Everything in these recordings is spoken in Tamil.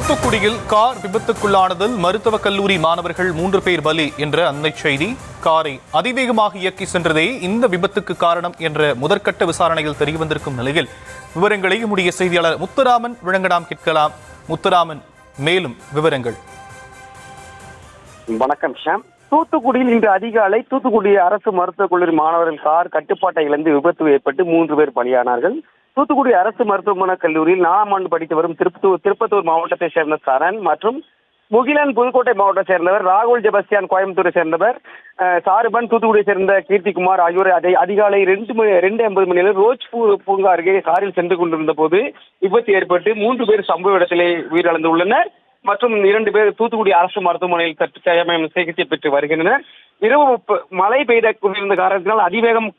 தூத்துக்குடியில் கார் விபத்துக்குள்ளானதில் மருத்துவக் கல்லூரி மாணவர்கள் 3 பேர் பலி என்ற அன்னை செய்தி. காரை அதிவேகமாக இயக்கி சென்றதே இந்த விபத்துக்கு காரணம் என்ற முதற்கட்ட விசாரணையில் தெரியவந்திருக்கும் நிலையில் விவரங்களை நம்முடைய செய்தியாளர் முத்துராமன் வழங்கலாம் கேட்கலாம். முத்துராமன், மேலும் விவரங்கள். வணக்கம் ஷாம். தூத்துக்குடியில் இன்று அதிகாலை தூத்துக்குடி அரசு மருத்துவக் கல்லூரி மாணவர்கள் கார் கட்டுப்பாட்டை இழந்து விபத்து ஏற்பட்டு 3 பேர் பலியானார்கள். தூத்துக்குடி அரசு மருத்துவமனைக் கல்லூரியில் 4ஆம் ஆண்டு படித்து வரும் திருப்பத்தூர் மாவட்டத்தை சேர்ந்த சரண் மற்றும் முகிலன் புதுக்கோட்டை மாவட்டத்தை சேர்ந்தவர், ராகுல் ஜெபஸ்டியான் கோயம்புத்தூரை சேர்ந்தவர், சாருபன் தூத்துக்குடியை சேர்ந்த கீர்த்திகுமார் ஆகியோர் அதிகாலை 2:50 மணியில் ரோஜ் பூங்கா அருகே காரில் சென்று கொண்டிருந்த போது விபத்து ஏற்பட்டு 3 பேர் சம்பவ இடத்திலே உயிரிழந்துள்ளனர் மற்றும் 2 பேர் தூத்துக்குடி அரசு மருத்துவமனையில் சிகிச்சை பெற்று வருகின்றனர். இரவு மழை பெய்த கொண்டிருந்த காரணத்தினால் அதிவேகம்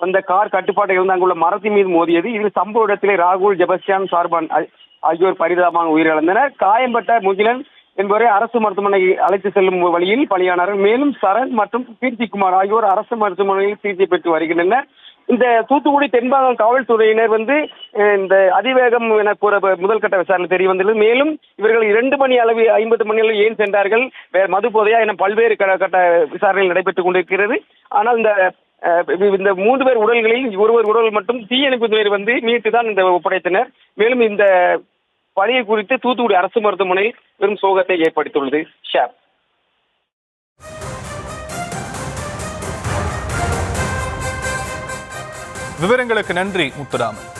அந்த கார் கட்டுப்பாட்டை இருந்து அங்குள்ள மரத்தின் மீது மோதியது. இதில் சம்பவ இடத்திலே ராகுல் ஜெபஸ்டியான் சார்பான் ஆகியோர் பரிதாபமாக உயிரிழந்தனர். காயம்பட்ட முகிலன் என்பவரை அரசு மருத்துவமனை அழைத்து செல்லும் வழியில் பலியானார்கள். மேலும் சரண் மற்றும் கீர்த்திகுமார் ஆகியோர் அரசு மருத்துவமனையில் சிகிச்சை பெற்று வருகின்றனர். இந்த தூத்துக்குடி தென்பாகம் காவல்துறையினர் இந்த அதிவேகம் என கூற முதல்கட்ட விசாரணை தெரிய வந்துள்ளது. மேலும் இவர்கள் 2 மணி அளவு 50 மணி அளவு ஏன் சென்றார்கள், மது போதையா என பல்வேறு கட்ட விசாரணைகள் நடைபெற்றுக் கொண்டிருக்கிறது. ஆனால் இந்த 3 பேர் உடல்களில் ஒருவர் உடல் மட்டும் தீயணைப்புத்துறையினர் மீட்டுதான் இந்த ஒப்படைத்தனர். மேலும் இந்த பணியை குறித்து தூத்துக்குடி அரசு மருத்துவமனை பெரும் சோகத்தை ஏற்படுத்தியுள்ளது. ஷாப். விவரங்களுக்கு நன்றி முத்துராமன்.